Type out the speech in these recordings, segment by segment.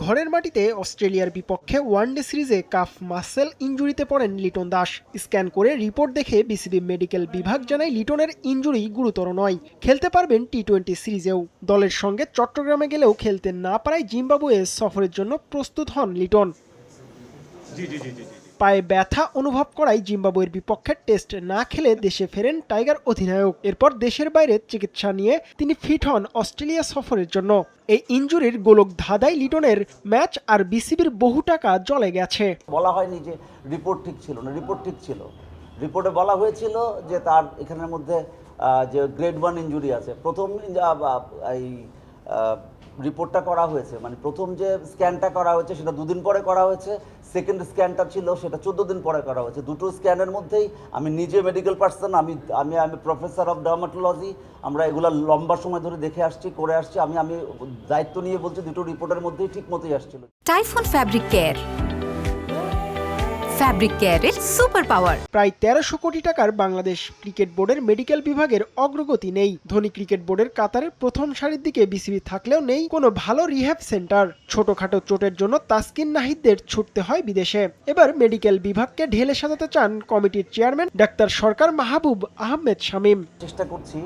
ঘরের মাটিতে অস্ট্রেলিয়ার বিপক্ষে ওয়ানডে সিরিজে কাফ মাসেল ইনজুরিতে পড়েন লিটন দাস। স্ক্যান করে রিপোর্ট দেখে বিসিবি মেডিকেল বিভাগ জানায় লিটনের ইনজুরি গুরুতর নয়, খেলতে পারবেন টি-20 সিরিজেও। দলের সঙ্গে চট্টগ্রামে গেলেও খেলতে না পারায় জিম্বাবুয়ে সফরের জন্য প্রস্তুত হন লিটন। পায়ে ব্যথা অনুভব করায় জিম্বাবুয়ের বিপক্ষে টেস্ট না খেলে দেশে ফেরেন টাইগার অধিনায়ক। এরপর দেশের বাইরে চিকিৎসা নিয়ে তিনি ফিট হন অস্ট্রেলিয়া সফরের জন্য। এই ইনজুরির গোলক ধাঁধায় লিটনের ম্যাচ আর বিসিবির বহু টাকা জলে গেছে। বলা হয়নি যে রিপোর্ট ঠিক ছিল না, রিপোর্ট ঠিক ছিল। রিপোর্টে বলা হয়েছিল যে তার এখানের মধ্যে যে গ্রেড 1 ইনজুরি আছে। প্রথম এই রিপোর্টটা করা হয়েছে, মানে প্রথম যে স্ক্যানটা করা হয়েছে সেটা 2 দিন পরে করা হয়েছে। সেকেন্ড স্ক্যানটা ছিল সেটা 14 দিন পরে করা হয়েছে। দুটো স্ক্যানের মধ্যেই আমি নিজে মেডিকেল পার্সন, আমি প্রফেসর অফ ডার্মাটোলজি। আমরা এগুলো লম্বা সময় ধরে দেখে আসছি, করে আসছি। আমি দায়িত্ব নিয়ে বলছি দুটো রিপোর্টের মধ্যেই ঠিক মতোই আসছিল। টাইফুন ফ্যাব্রিক কেয়ার, ফ্যাব্রিক কেয়ারের সুপার পাওয়ার। প্রায় 1300 কোটি টাকার বাংলাদেশ ক্রিকেট বোর্ডের মেডিকেল বিভাগের অগ্রগতি নেই। ধনী ক্রিকেট বোর্ডের কাতারের প্রথম সারির দিকে বিসিবি থাকলেও নেই কোনো ভালো রিহ্যাব সেন্টার। ছোটখাটো চোটের জন্য তাসকিন নাহিদদের ছুটতে হয় বিদেশে। এবার মেডিকেল বিভাগকে ঢেলে সাজাতে চান কমিটির চেয়ারম্যান ডাক্তার সরকার মাহবুব আহমেদ শামীম। চেষ্টা করছি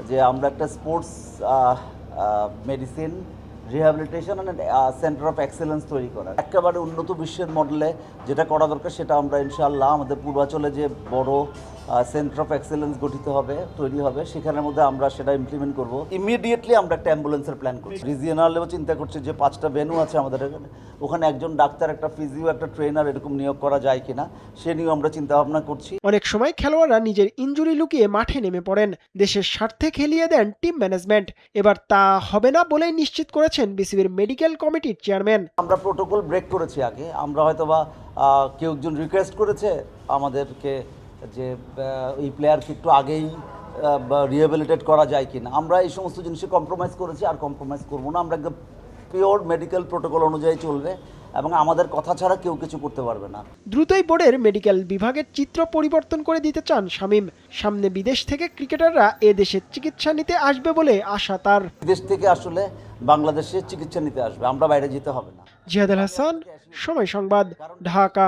যে আমরা একটা sports medicine rehabilitation and centre of excellence তৈরি করা, একেবারে উন্নত বিশ্বের মডেলে যেটা করা দরকার সেটা আমরা ইনশাআল্লাহ আমাদের পূর্বাঞ্চলে যে বড় সেন্টার অফ এক্সেলেন্স গঠিত হবে, তৈরি হবে, সেখানের মধ্যে আমরা সেটা ইমপ্লিমেন্ট করব। ইমিডিয়েটলি আমরা একটা অ্যাম্বুলেন্সের প্ল্যান করছি। রিজিওনালেও চিন্তা করছি যে 5টা ভেন্যু আছে আমাদের এখানে, ওখানে একজন ডাক্তার, একটা ফিজিও, একটা ট্রেনার এরকম নিয়োগ করা যায় কিনা সে নিয়েও আমরা চিন্তা ভাবনা করছি। অনেক সময় খেলোয়াড়রা নিজের ইনজুরি লুকিয়ে মাঠে নেমে পড়েন, দেশের স্বার্থে খেলিয়ে দেন টিম ম্যানেজমেন্ট। এবার তা হবে না বলেই নিশ্চিত করেছেন বিসিবির মেডিকেল কমিটির চেয়ারম্যান। আমরা প্রোটোকল ব্রেক করেছি আগে। আমরা হয়তোবা কেউ একজন রিকোয়েস্ট করেছে আমাদেরকে যে এই প্লেয়ারকে একটু আগেই রিহ্যাবিলিটেট করা যায় কিনা। আমরা এই সমস্ত জিনিসে কম্প্রোমাইজ করেছি, আর কম্প্রোমাইজ করবো না। আমরা একদম পিওর মেডিকেল প্রোটোকল অনুযায়ী চলবে এবং আমাদের কথা ছাড়া কেউ কিছু করতে পারবে না। দ্রুতই বোর্ডের মেডিকেল বিভাগের চিত্র পরিবর্তন করে দিতে চান শামীম। সামনে বিদেশ থেকে ক্রিকেটাররা এ দেশে চিকিৎসা নিতে আসবে বলে আশা তার। বিদেশ থেকে আসলে বাংলাদেশে চিকিৎসা নিতে আসবে, আমরা বাইরে যেতে হবে না। জিহাদ আল হাসান, সময় সংবাদ, ঢাকা।